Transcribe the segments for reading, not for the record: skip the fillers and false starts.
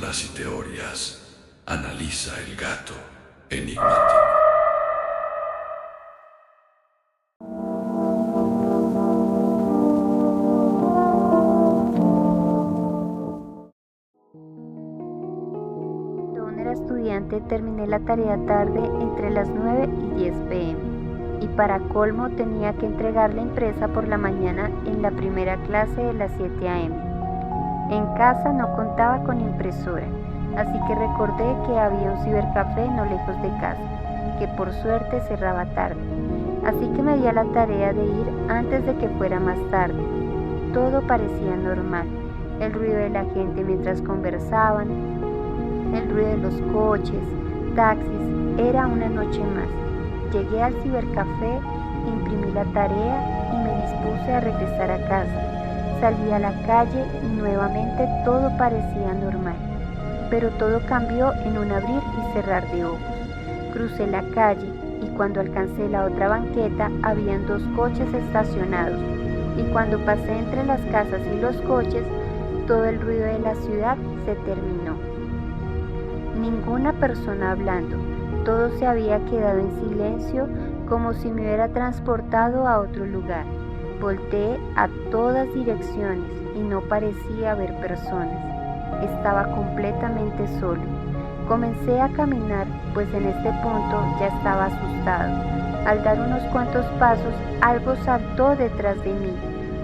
dudas y teorías. Analiza el gato enigmático. Cuando era estudiante terminé la tarea tarde entre las 9 y 10 pm y para colmo tenía que entregar la impresa por la mañana en la primera clase de las 7 am. En casa no contaba con impresora, así que recordé que había un cibercafé no lejos de casa, que por suerte cerraba tarde. Así que me di a la tarea de ir antes de que fuera más tarde. Todo parecía normal, el ruido de la gente mientras conversaban, el ruido de los coches, taxis, era una noche más. Llegué al cibercafé, imprimí la tarea y me dispuse a regresar a casa. Salí a la calle y nuevamente todo parecía normal, pero todo cambió en un abrir y cerrar de ojos. Crucé la calle y cuando alcancé la otra banqueta habían 2 coches estacionados y cuando pasé entre las casas y los coches, todo el ruido de la ciudad se terminó. Ninguna persona hablando, todo se había quedado en silencio como si me hubiera transportado a otro lugar. Volteé a todas direcciones y no parecía haber personas. Estaba completamente solo. Comencé a caminar, pues en este punto ya estaba asustado. Al dar unos cuantos pasos, algo saltó detrás de mí.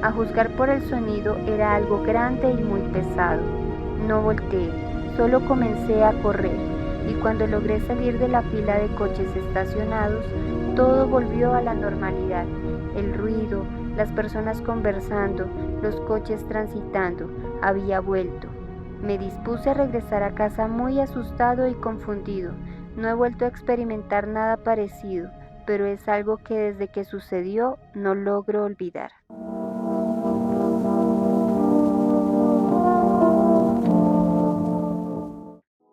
A juzgar por el sonido, era algo grande y muy pesado. No volteé, solo comencé a correr, y cuando logré salir de la fila de coches estacionados, todo volvió a la normalidad. El ruido, las personas conversando, los coches transitando, había vuelto. Me dispuse a regresar a casa muy asustado y confundido. No he vuelto a experimentar nada parecido, pero es algo que desde que sucedió no logro olvidar.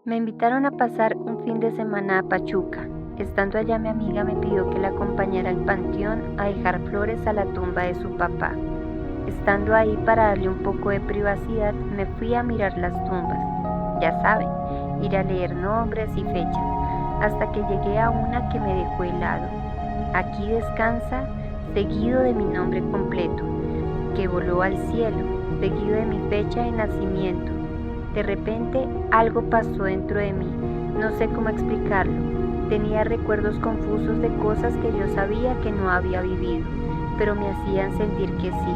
Me invitaron a pasar un fin de semana a Pachuca. Estando allá mi amiga me pidió que la acompañara al panteón a dejar flores a la tumba de su papá. Estando ahí para darle un poco de privacidad, me fui a mirar las tumbas. Ya saben, ir a leer nombres y fechas, hasta que llegué a una que me dejó helado. Aquí descansa, seguido de mi nombre completo, que voló al cielo, seguido de mi fecha de nacimiento. De repente, algo pasó dentro de mí, no sé cómo explicarlo. Tenía recuerdos confusos de cosas que yo sabía que no había vivido, pero me hacían sentir que sí.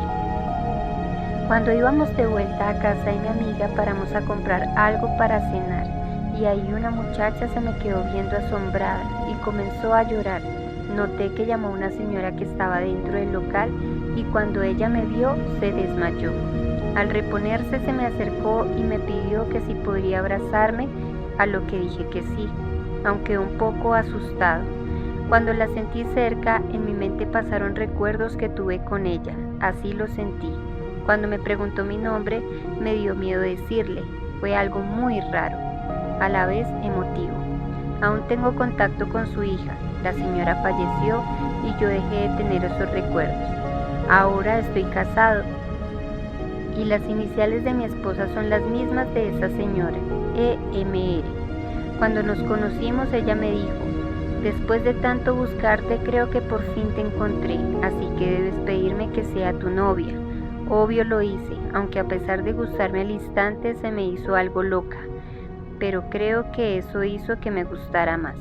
Cuando íbamos de vuelta a casa de mi amiga, paramos a comprar algo para cenar, y ahí una muchacha se me quedó viendo asombrada y comenzó a llorar. Noté que llamó a una señora que estaba dentro del local y cuando ella me vio, se desmayó. Al reponerse se me acercó y me pidió que si podría abrazarme, a lo que dije que sí, aunque un poco asustado. Cuando la sentí cerca, en mi mente pasaron recuerdos que tuve con ella, así lo sentí. Cuando me preguntó mi nombre, me dio miedo decirle, fue algo muy raro, a la vez emotivo. Aún tengo contacto con su hija, la señora falleció y yo dejé de tener esos recuerdos. Ahora estoy casado y las iniciales de mi esposa son las mismas de esa señora, EMR. Cuando nos conocimos ella me dijo, después de tanto buscarte creo que por fin te encontré, así que debes pedirme que sea tu novia. Obvio lo hice, aunque a pesar de gustarme al instante se me hizo algo loca, pero creo que eso hizo que me gustara más.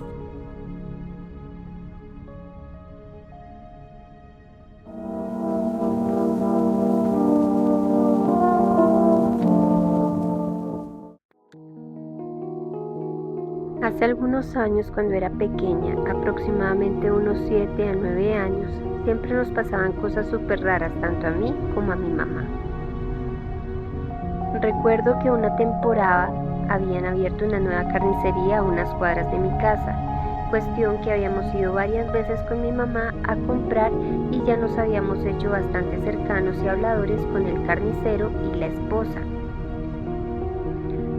Hace algunos años, cuando era pequeña, aproximadamente unos 7 a 9 años, siempre nos pasaban cosas súper raras tanto a mí como a mi mamá. Recuerdo que una temporada habían abierto una nueva carnicería a unas cuadras de mi casa, cuestión que habíamos ido varias veces con mi mamá a comprar y ya nos habíamos hecho bastante cercanos y habladores con el carnicero y la esposa.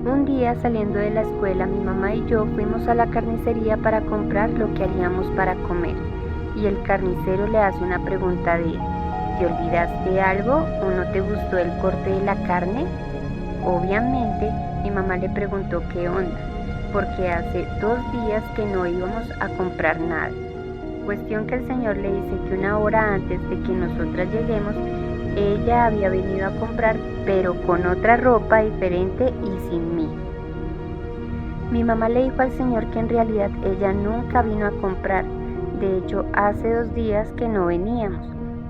Un día saliendo de la escuela, mi mamá y yo fuimos a la carnicería para comprar lo que haríamos para comer y el carnicero le hace una pregunta de ¿te olvidaste algo o no te gustó el corte de la carne? Obviamente, mi mamá le preguntó qué onda, porque hace 2 días que no íbamos a comprar nada. Cuestión que el señor le dice que una hora antes de que nosotras lleguemos, ella había venido a comprar, pero con otra ropa diferente y sin mí. Mi mamá le dijo al señor que en realidad ella nunca vino a comprar. De hecho, hace 2 días que no veníamos.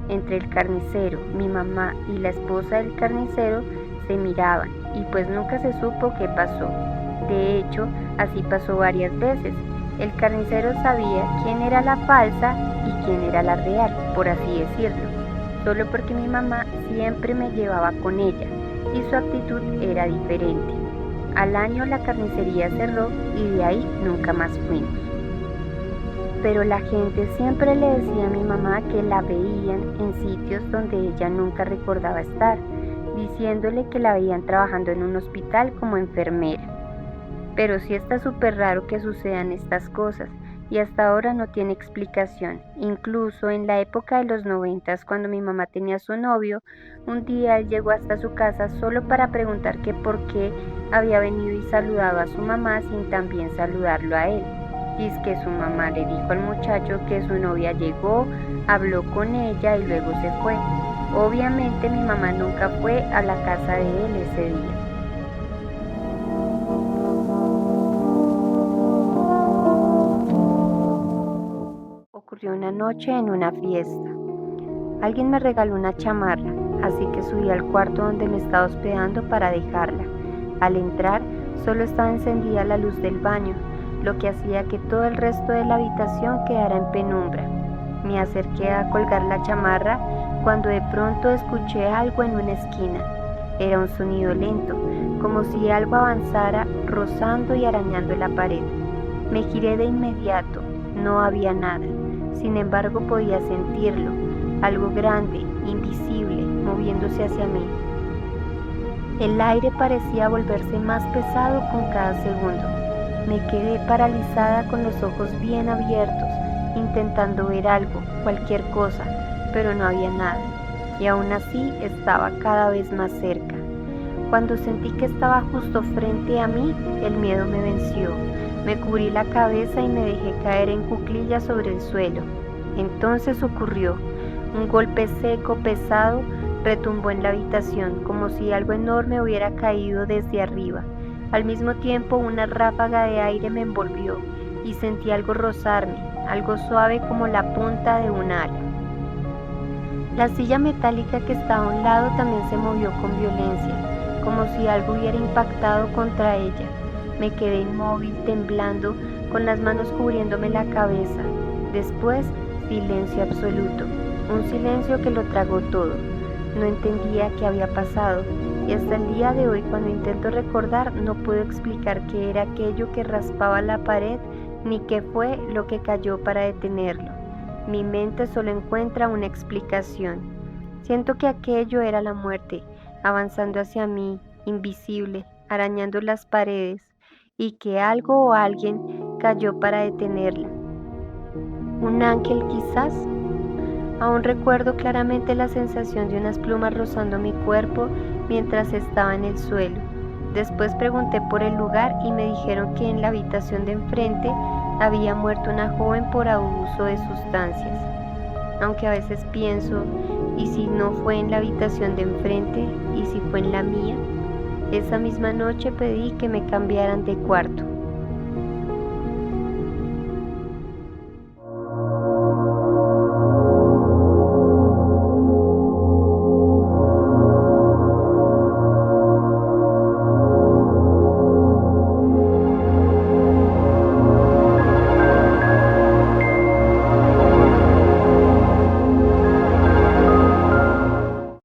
Entre el carnicero, mi mamá y la esposa del carnicero se miraban y pues nunca se supo qué pasó. De hecho, así pasó varias veces. El carnicero sabía quién era la falsa y quién era la real, por así decirlo, solo porque mi mamá siempre me llevaba con ella y su actitud era diferente. Al año la carnicería cerró y de ahí nunca más fuimos. Pero la gente siempre le decía a mi mamá que la veían en sitios donde ella nunca recordaba estar, diciéndole que la veían trabajando en un hospital como enfermera. Pero sí está súper raro que sucedan estas cosas y hasta ahora no tiene explicación. Incluso en la época de los 90, cuando mi mamá tenía a su novio, un día él llegó hasta su casa solo para preguntar que por qué había venido y saludado a su mamá sin también saludarlo a él. Y es que su mamá le dijo al muchacho que su novia llegó, habló con ella y luego se fue. Obviamente mi mamá nunca fue a la casa de él ese día. Ocurrió una noche en una fiesta. Alguien me regaló una chamarra, así que subí al cuarto donde me estaba hospedando para dejarla. Al entrar, solo estaba encendida la luz del baño, lo que hacía que todo el resto de la habitación quedara en penumbra. Me acerqué a colgar la chamarra cuando de pronto escuché algo en una esquina. Era un sonido lento, como si algo avanzara rozando y arañando la pared. Me giré de inmediato, no había nada. Sin embargo, podía sentirlo, algo grande, invisible, moviéndose hacia mí. El aire parecía volverse más pesado con cada segundo. Me quedé paralizada con los ojos bien abiertos, intentando ver algo, cualquier cosa, pero no había nada, y aún así estaba cada vez más cerca. Cuando sentí que estaba justo frente a mí, el miedo me venció. Me cubrí la cabeza y me dejé caer en cuclillas sobre el suelo. Entonces ocurrió. Un golpe seco, pesado, retumbó en la habitación, como si algo enorme hubiera caído desde arriba. Al mismo tiempo, una ráfaga de aire me envolvió y sentí algo rozarme, algo suave como la punta de un ala. La silla metálica que estaba a un lado también se movió con violencia, como si algo hubiera impactado contra ella. Me quedé inmóvil, temblando, con las manos cubriéndome la cabeza. Después, silencio absoluto, un silencio que lo tragó todo. No entendía qué había pasado, y hasta el día de hoy, cuando intento recordar, no puedo explicar qué era aquello que raspaba la pared, ni qué fue lo que cayó para detenerlo. Mi mente solo encuentra una explicación. Siento que aquello era la muerte, avanzando hacia mí, invisible, arañando las paredes, y que algo o alguien cayó para detenerla. ¿Un ángel quizás? Aún recuerdo claramente la sensación de unas plumas rozando mi cuerpo mientras estaba en el suelo. Después pregunté por el lugar y me dijeron que en la habitación de enfrente había muerto una joven por abuso de sustancias. Aunque a veces pienso, ¿y si no fue en la habitación de enfrente? ¿Y si fue en la mía? Esa misma noche pedí que me cambiaran de cuarto.